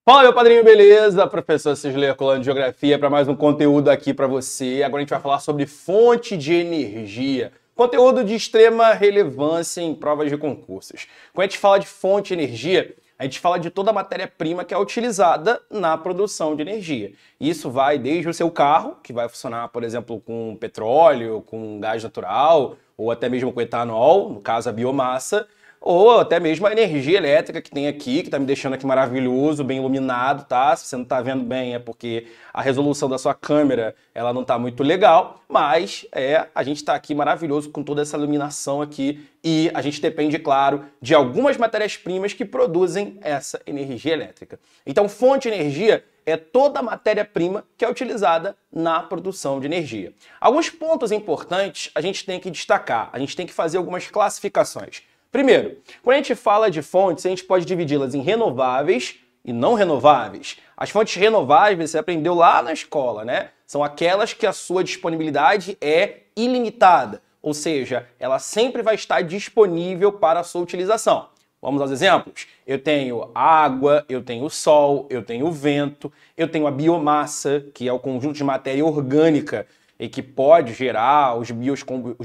Fala, meu padrinho, beleza? Professor Cisley Herculano de Geografia para mais um conteúdo aqui para você. Agora a gente vai falar sobre fonte de energia. Conteúdo de extrema relevância em provas de concursos. Quando a gente fala de fonte de energia, a gente fala de toda a matéria-prima que é utilizada na produção de energia. Isso vai desde o seu carro, que vai funcionar, por exemplo, com petróleo, com gás natural, ou até mesmo com etanol, no caso a biomassa, ou até mesmo a energia elétrica que tem aqui, que tá me deixando aqui maravilhoso, bem iluminado, tá? Se você não tá vendo bem é porque a resolução da sua câmera, ela não tá muito legal, mas a gente tá aqui maravilhoso com toda essa iluminação aqui e a gente depende, claro, de algumas matérias-primas que produzem essa energia elétrica. Então, fonte de energia é toda a matéria-prima que é utilizada na produção de energia. Alguns pontos importantes a gente tem que destacar, a gente tem que fazer algumas classificações. Primeiro, quando a gente fala de fontes, a gente pode dividi-las em renováveis e não renováveis. As fontes renováveis você aprendeu lá na escola, né? São aquelas que a sua disponibilidade é ilimitada, ou seja, ela sempre vai estar disponível para a sua utilização. Vamos aos exemplos? Eu tenho água, eu tenho sol, eu tenho vento, eu tenho a biomassa, que é o conjunto de matéria orgânica e que pode gerar os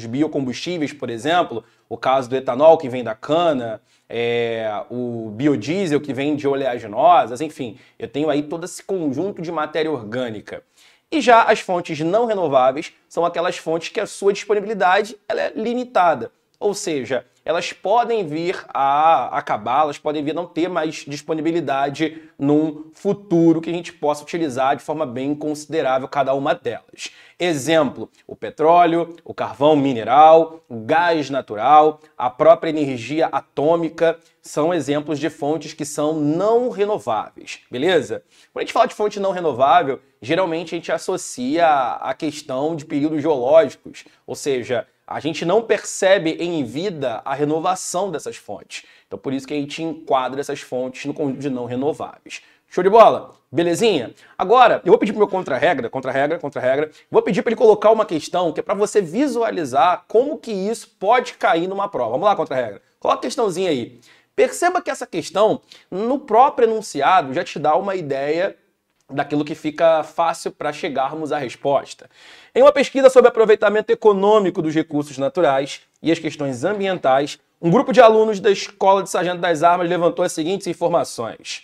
biocombustíveis, por exemplo, o caso do etanol que vem da cana, o biodiesel que vem de oleaginosas, enfim, eu tenho aí todo esse conjunto de matéria orgânica. E já as fontes não renováveis são aquelas fontes que a sua disponibilidade ela é limitada, ou seja, elas podem vir a acabar, elas podem vir a não ter mais disponibilidade num futuro que a gente possa utilizar de forma bem considerável cada uma delas. Exemplo, o petróleo, o carvão mineral, o gás natural, a própria energia atômica são exemplos de fontes que são não renováveis, beleza? Quando a gente fala de fonte não renovável, geralmente a gente associa a questão de períodos geológicos, ou seja, a gente não percebe em vida a renovação dessas fontes. Então, por isso que a gente enquadra essas fontes no conjunto de não renováveis. Show de bola? Belezinha? Agora, eu vou pedir pro meu contra-regra, vou pedir para ele colocar uma questão que é para você visualizar como que isso pode cair numa prova. Vamos lá, contra-regra. Coloca a questãozinha aí. Perceba que essa questão, no próprio enunciado, já te dá uma ideia daquilo que fica fácil para chegarmos à resposta. Em uma pesquisa sobre aproveitamento econômico dos recursos naturais e as questões ambientais, um grupo de alunos da Escola de Sargento das Armas levantou as seguintes informações.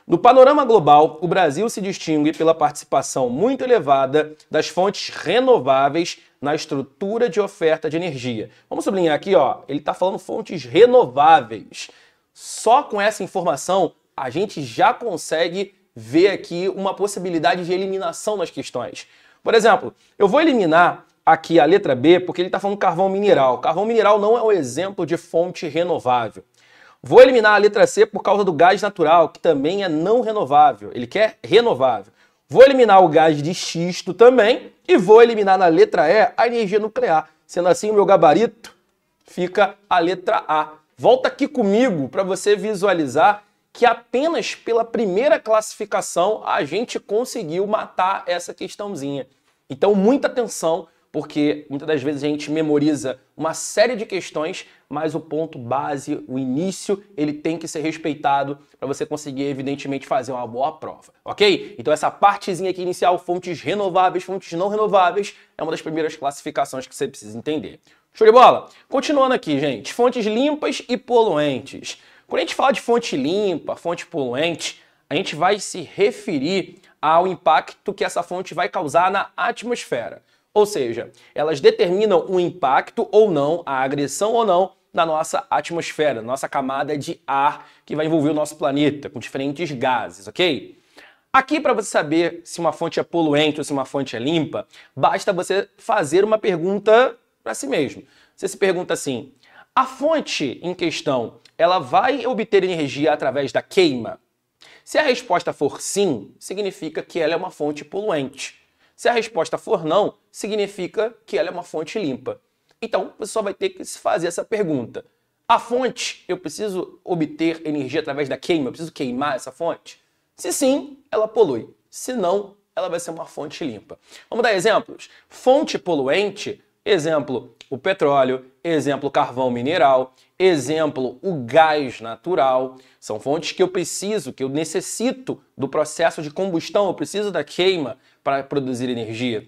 No panorama global, o Brasil se distingue pela participação muito elevada das fontes renováveis na estrutura de oferta de energia. Vamos sublinhar aqui, ó, ele está falando fontes renováveis. Só com essa informação, a gente já consegue ver aqui uma possibilidade de eliminação nas questões. Por exemplo, eu vou eliminar aqui a letra B porque ele está falando carvão mineral. Carvão mineral não é um exemplo de fonte renovável. Vou eliminar a letra C por causa do gás natural, que também é não renovável. Ele quer renovável. Vou eliminar o gás de xisto também e vou eliminar na letra E a energia nuclear. Sendo assim, o meu gabarito fica a letra A. Volta aqui comigo para você visualizar que apenas pela primeira classificação a gente conseguiu matar essa questãozinha. Então, muita atenção, porque muitas das vezes a gente memoriza uma série de questões, mas o ponto base, o início, ele tem que ser respeitado para você conseguir, evidentemente, fazer uma boa prova, ok? Então, essa partezinha aqui inicial, fontes renováveis, fontes não renováveis, é uma das primeiras classificações que você precisa entender. Show de bola? Continuando aqui, gente, fontes limpas e poluentes. Quando a gente fala de fonte limpa, fonte poluente, a gente vai se referir ao impacto que essa fonte vai causar na atmosfera. Ou seja, elas determinam o impacto ou não, a agressão ou não, na nossa atmosfera, nossa camada de ar que vai envolver o nosso planeta, com diferentes gases, ok? Aqui, para você saber se uma fonte é poluente ou se uma fonte é limpa, basta você fazer uma pergunta para si mesmo. Você se pergunta assim, a fonte em questão, ela vai obter energia através da queima? Se a resposta for sim, significa que ela é uma fonte poluente. Se a resposta for não, significa que ela é uma fonte limpa. Então, você só vai ter que se fazer essa pergunta. A fonte, eu preciso obter energia através da queima? Eu preciso queimar essa fonte? Se sim, ela polui. Se não, ela vai ser uma fonte limpa. Vamos dar exemplos? Fonte poluente, Exemplo, o petróleo, exemplo, carvão mineral, exemplo, o gás natural. São fontes que eu preciso, que eu necessito do processo de combustão, eu preciso da queima para produzir energia.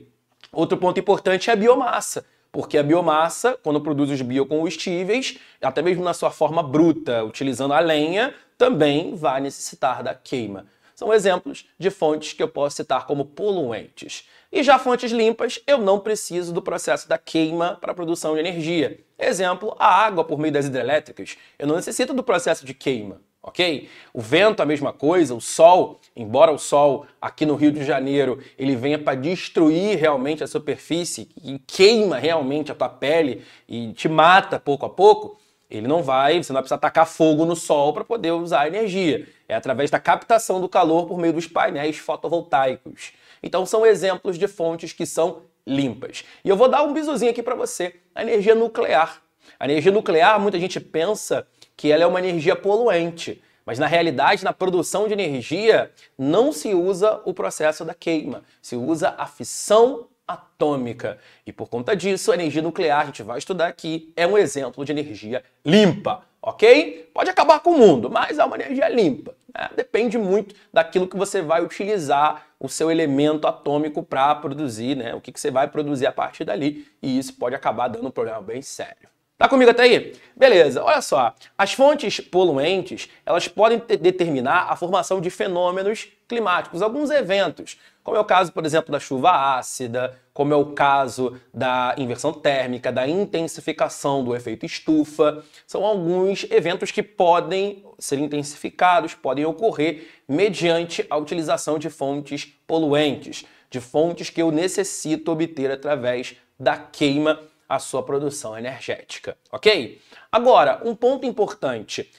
Outro ponto importante é a biomassa, porque a biomassa, quando produz os biocombustíveis, até mesmo na sua forma bruta, utilizando a lenha, também vai necessitar da queima. São exemplos de fontes que eu posso citar como poluentes. E já fontes limpas, eu não preciso do processo da queima para a produção de energia. Exemplo, a água por meio das hidrelétricas. Eu não necessito do processo de queima, ok? O vento, a mesma coisa, o sol, embora o sol aqui no Rio de Janeiro ele venha para destruir realmente a superfície e queima realmente a tua pele e te mata pouco a pouco, ele não vai, você não vai precisar tacar fogo no sol para poder usar a energia. É através da captação do calor por meio dos painéis fotovoltaicos. Então são exemplos de fontes que são limpas. E eu vou dar um bisuzinho aqui para você, a energia nuclear. A energia nuclear, muita gente pensa que ela é uma energia poluente, mas na realidade, na produção de energia, não se usa o processo da queima, se usa a fissão atômica. E por conta disso, a energia nuclear, a gente vai estudar aqui, é um exemplo de energia limpa, ok? Pode acabar com o mundo, mas é uma energia limpa. Depende muito daquilo que você vai utilizar o seu elemento atômico para produzir, né? O que você vai produzir a partir dali, e isso pode acabar dando um problema bem sério. Tá comigo até aí? Beleza, olha só. As fontes poluentes, elas podem determinar a formação de fenômenos climáticos, alguns eventos, como é o caso, por exemplo, da chuva ácida, como é o caso da inversão térmica, da intensificação do efeito estufa. São alguns eventos que podem ser intensificados, podem ocorrer mediante a utilização de fontes poluentes, de fontes que eu necessito obter através da queima a sua produção energética, ok? Agora, um ponto importante,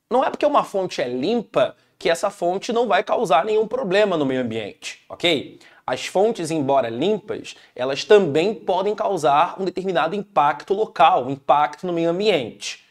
não é porque uma fonte é limpa que essa fonte não vai causar nenhum problema no meio ambiente, ok? As fontes, embora limpas, elas também podem causar um determinado impacto local, um impacto no meio ambiente.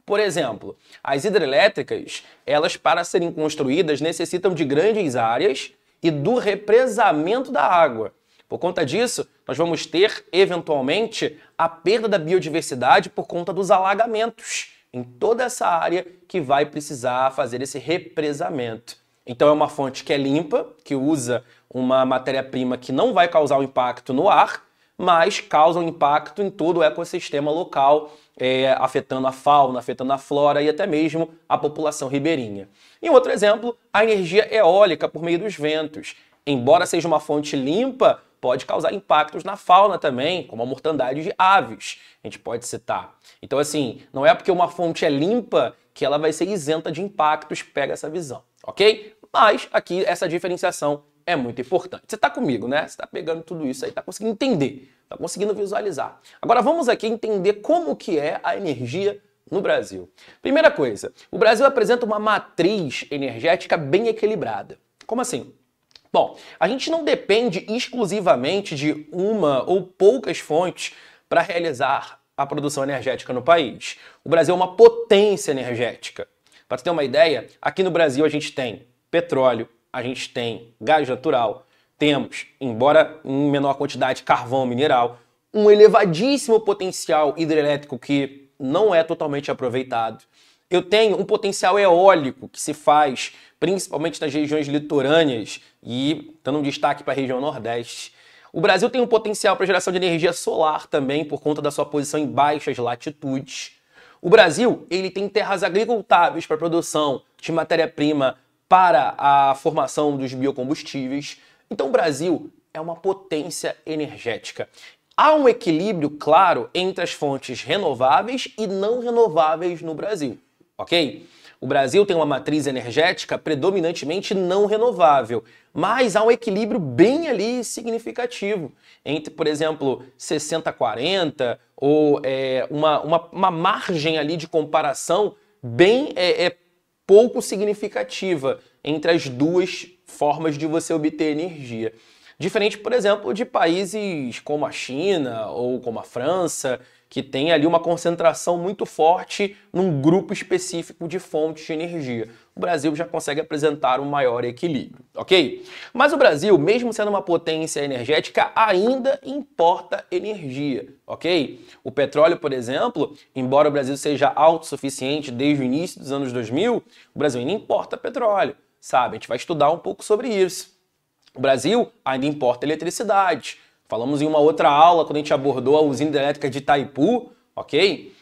Por exemplo, as hidrelétricas, elas para serem construídas necessitam de grandes áreas e do represamento da água. Por conta disso, nós vamos ter, eventualmente, a perda da biodiversidade por conta dos alagamentos em toda essa área que vai precisar fazer esse represamento. Então é uma fonte que é limpa, que usa uma matéria-prima que não vai causar um impacto no ar, mas causa um impacto em todo o ecossistema local, afetando a fauna, afetando a flora e até mesmo a população ribeirinha. E um outro exemplo, a energia eólica por meio dos ventos. Embora seja uma fonte limpa, pode causar impactos na fauna também, como a mortandade de aves, a gente pode citar. Então, assim, não é porque uma fonte é limpa que ela vai ser isenta de impactos, pega essa visão, ok? Mas aqui essa diferenciação é muito importante. Você está comigo, né? Você está pegando tudo isso aí, está conseguindo entender, está conseguindo visualizar. Agora vamos aqui entender como que é a energia no Brasil. Primeira coisa, o Brasil apresenta uma matriz energética bem equilibrada. Como assim? Bom, a gente não depende exclusivamente de uma ou poucas fontes para realizar a produção energética no país. O Brasil é uma potência energética. Para você ter uma ideia, aqui no Brasil a gente tem petróleo, a gente tem gás natural, temos, embora em menor quantidade, carvão mineral, um elevadíssimo potencial hidrelétrico que não é totalmente aproveitado. Eu tenho um potencial eólico que se faz principalmente nas regiões litorâneas e dando um destaque para a região Nordeste. O Brasil tem um potencial para geração de energia solar também por conta da sua posição em baixas latitudes. O Brasil ele tem terras agricultáveis para a produção de matéria-prima para a formação dos biocombustíveis. Então o Brasil é uma potência energética. Há um equilíbrio claro entre as fontes renováveis e não renováveis no Brasil, ok? O Brasil tem uma matriz energética predominantemente não renovável, mas há um equilíbrio bem ali significativo entre, por exemplo, 60-40 ou uma margem ali de comparação bem pouco significativa entre as duas formas de você obter energia. Diferente, por exemplo, de países como a China ou como a França, que tem ali uma concentração muito forte num grupo específico de fontes de energia. O Brasil já consegue apresentar um maior equilíbrio, ok? Mas o Brasil, mesmo sendo uma potência energética, ainda importa energia, ok? O petróleo, por exemplo, embora o Brasil seja autossuficiente desde o início dos anos 2000, o Brasil ainda importa petróleo, sabe? A gente vai estudar um pouco sobre isso. O Brasil ainda importa eletricidade. Falamos em uma outra aula, quando a gente abordou a usina hidrelétrica de Itaipu, ok?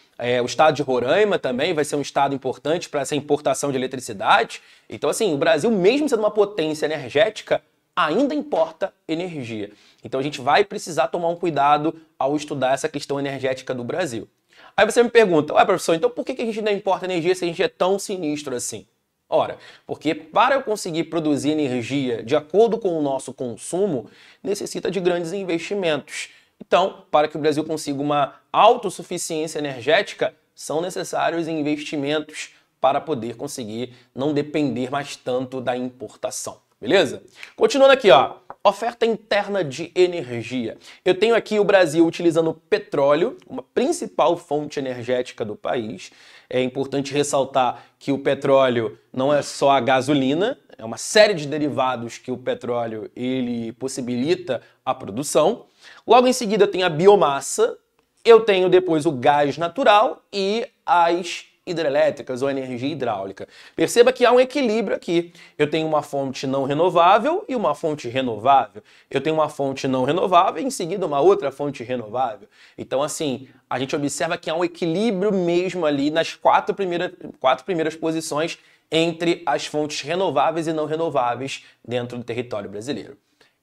O estado de Roraima também vai ser um estado importante para essa importação de eletricidade. Então, assim, o Brasil, mesmo sendo uma potência energética, ainda importa energia. Então, a gente vai precisar tomar um cuidado ao estudar essa questão energética do Brasil. Aí você me pergunta, ué, professor, então por que a gente não importa energia se a gente é tão sinistro assim? Ora, porque para eu conseguir produzir energia de acordo com o nosso consumo, necessita de grandes investimentos. Então, para que o Brasil consiga uma autossuficiência energética, são necessários investimentos para poder conseguir não depender mais tanto da importação. Beleza? Continuando aqui, ó, oferta interna de energia. Eu tenho aqui o Brasil utilizando petróleo, uma principal fonte energética do país. É importante ressaltar que o petróleo não é só a gasolina, é uma série de derivados que o petróleo ele possibilita a produção. Logo em seguida tem a biomassa, eu tenho depois o gás natural e as hidrelétricas ou energia hidráulica. Perceba que há um equilíbrio aqui. Eu tenho uma fonte não renovável e uma fonte renovável. Eu tenho uma fonte não renovável e em seguida uma outra fonte renovável. Então, assim, a gente observa que há um equilíbrio mesmo ali nas quatro primeiras posições entre as fontes renováveis e não renováveis dentro do território brasileiro.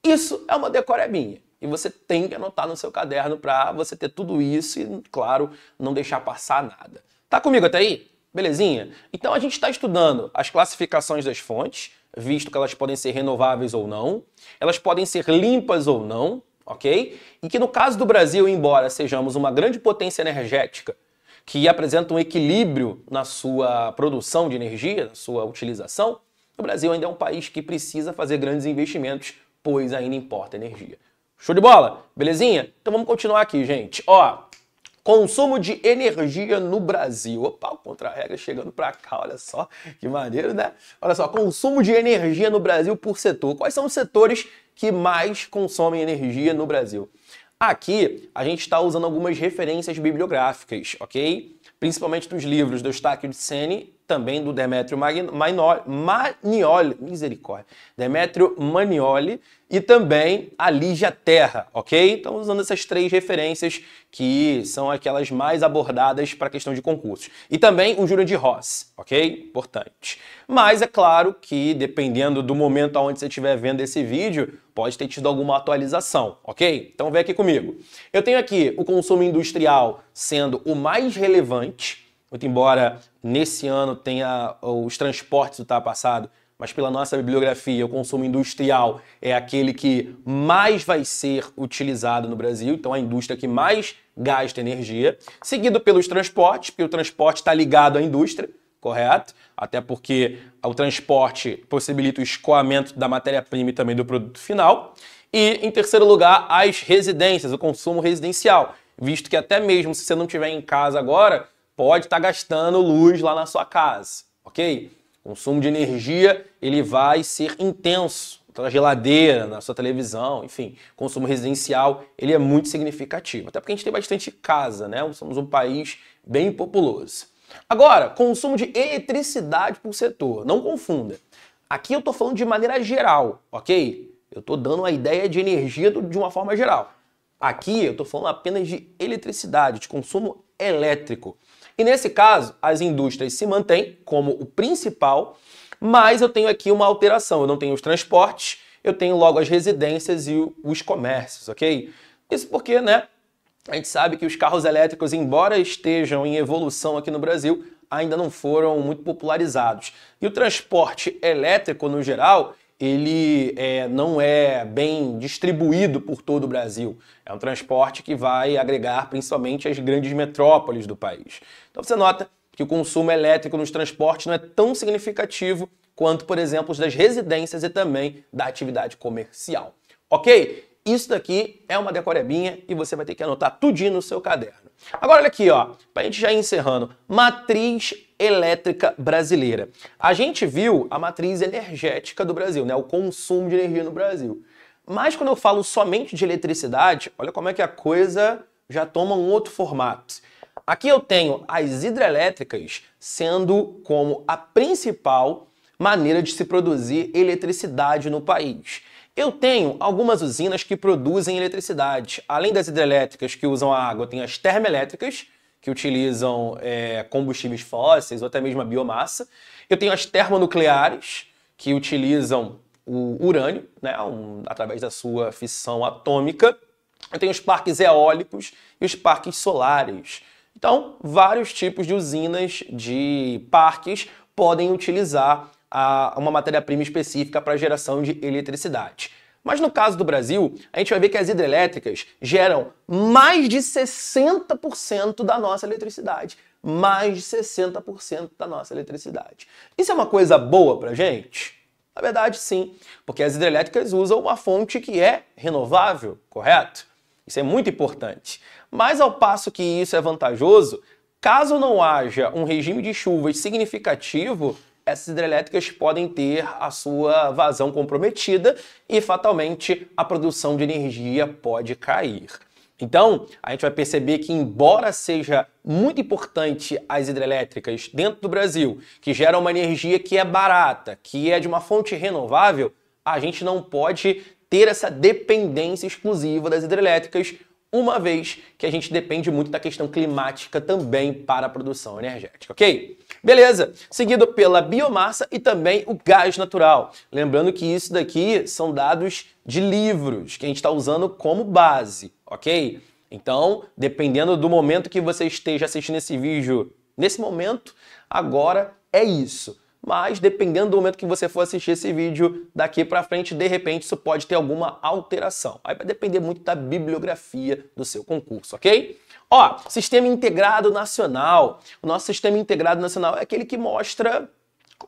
Isso é uma decorebinha. E você tem que anotar no seu caderno para você ter tudo isso e, claro, não deixar passar nada. Tá comigo até aí? Belezinha? Então a gente está estudando as classificações das fontes, visto que elas podem ser renováveis ou não, elas podem ser limpas ou não, ok? E que no caso do Brasil, embora sejamos uma grande potência energética, que apresenta um equilíbrio na sua produção de energia, na sua utilização, o Brasil ainda é um país que precisa fazer grandes investimentos, pois ainda importa energia. Show de bola? Belezinha? Então vamos continuar aqui, gente. Ó, consumo de energia no Brasil. Opa, o contra-regra chegando pra cá, olha só, que maneiro, né? Olha só, consumo de energia no Brasil por setor. Quais são os setores que mais consomem energia no Brasil? Aqui, a gente está usando algumas referências bibliográficas, ok? Principalmente dos livros do Eustáquio de Sene, também do Demétrio Manioli, misericórdia, Demétrio Manioli e também a Lígia Terra, ok? Então, usando essas três referências que são aquelas mais abordadas para a questão de concursos. E também o Júlio de Ross, ok? Importante. Mas é claro que, dependendo do momento onde você estiver vendo esse vídeo, pode ter tido alguma atualização, ok? Então, vem aqui comigo. Eu tenho aqui o consumo industrial sendo o mais relevante, muito embora nesse ano tenha os transportes ultrapassado, mas pela nossa bibliografia, o consumo industrial é aquele que mais vai ser utilizado no Brasil, então a indústria que mais gasta energia, seguido pelos transportes, porque o transporte está ligado à indústria, correto? Até porque o transporte possibilita o escoamento da matéria-prima e também do produto final. E, em terceiro lugar, as residências, o consumo residencial, visto que até mesmo se você não estiver em casa agora, pode estar gastando luz lá na sua casa, ok? O consumo de energia, ele vai ser intenso, na geladeira, na sua televisão, enfim, consumo residencial, ele é muito significativo, até porque a gente tem bastante casa, né? Somos um país bem populoso. Agora, consumo de eletricidade por setor, não confunda. Aqui eu estou falando de maneira geral, ok? Eu estou dando uma ideia de energia de uma forma geral. Aqui eu estou falando apenas de eletricidade, de consumo elétrico. E nesse caso, as indústrias se mantêm como o principal, mas eu tenho aqui uma alteração. Eu não tenho os transportes, eu tenho logo as residências e os comércios, ok? Isso porque, né, a gente sabe que os carros elétricos, embora estejam em evolução aqui no Brasil, ainda não foram muito popularizados. E o transporte elétrico, no geral, ele não é bem distribuído por todo o Brasil. É um transporte que vai agregar principalmente as grandes metrópoles do país. Então você nota que o consumo elétrico nos transportes não é tão significativo quanto, por exemplo, os das residências e também da atividade comercial. Ok? Isso daqui é uma decorebinha e você vai ter que anotar tudinho no seu caderno. Agora olha aqui, ó, pra gente já ir encerrando. Matriz elétrica brasileira. A gente viu a matriz energética do Brasil, né? O consumo de energia no Brasil. Mas quando eu falo somente de eletricidade, olha como é que a coisa já toma um outro formato. Aqui eu tenho as hidrelétricas sendo como a principal maneira de se produzir eletricidade no país. Eu tenho algumas usinas que produzem eletricidade. Além das hidrelétricas que usam a água, eu tenho as termoelétricas, que utilizam combustíveis fósseis ou até mesmo a biomassa. Eu tenho as termonucleares, que utilizam o urânio, né, através da sua fissão atômica. Eu tenho os parques eólicos e os parques solares. Então, vários tipos de usinas, de parques, podem utilizar uma matéria-prima específica para geração de eletricidade. Mas no caso do Brasil, a gente vai ver que as hidrelétricas geram mais de 60% da nossa eletricidade. Mais de 60% da nossa eletricidade. Isso é uma coisa boa pra gente? Na verdade, sim, porque as hidrelétricas usam uma fonte que é renovável, correto? Isso é muito importante. Mas ao passo que isso é vantajoso, caso não haja um regime de chuvas significativo, essas hidrelétricas podem ter a sua vazão comprometida e, fatalmente, a produção de energia pode cair. Então, a gente vai perceber que, embora seja muito importante as hidrelétricas dentro do Brasil, que geram uma energia que é barata, que é de uma fonte renovável, a gente não pode ter essa dependência exclusiva das hidrelétricas, uma vez que a gente depende muito da questão climática também para a produção energética, ok? Beleza, seguido pela biomassa e também o gás natural. Lembrando que isso daqui são dados de livros que a gente está usando como base, ok? Então, dependendo do momento que você esteja assistindo esse vídeo, nesse momento, agora é isso. Mas dependendo do momento que você for assistir esse vídeo, daqui para frente, de repente, isso pode ter alguma alteração. Aí vai depender muito da bibliografia do seu concurso, ok? Ó, Sistema Integrado Nacional. O nosso Sistema Integrado Nacional é aquele que mostra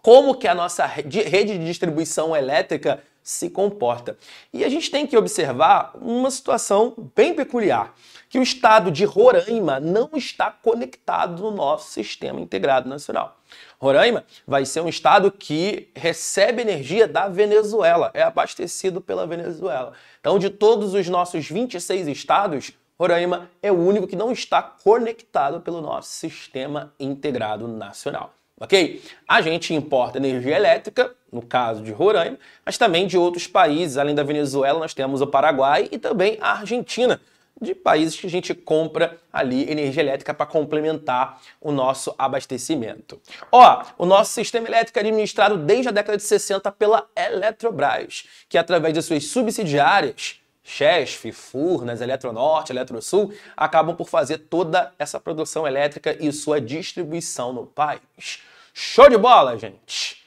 como que a nossa rede de distribuição elétrica se comporta. E a gente tem que observar uma situação bem peculiar, que o estado de Roraima não está conectado no nosso Sistema Integrado Nacional. Roraima vai ser um estado que recebe energia da Venezuela, é abastecido pela Venezuela. Então, de todos os nossos 26 estados, Roraima é o único que não está conectado pelo nosso Sistema Integrado Nacional. Ok? A gente importa energia elétrica, no caso de Roraima, mas também de outros países. Além da Venezuela, nós temos o Paraguai e também a Argentina, de países que a gente compra ali energia elétrica para complementar o nosso abastecimento. Ó, o nosso sistema elétrico é administrado desde a década de 60 pela Eletrobras, que através de suas subsidiárias, Chesf, Furnas, Eletronorte, Eletrosul, acabam por fazer toda essa produção elétrica e sua distribuição no país. Show de bola, gente!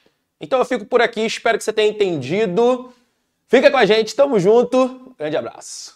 Então eu fico por aqui, espero que você tenha entendido. Fica com a gente, tamo junto, grande abraço!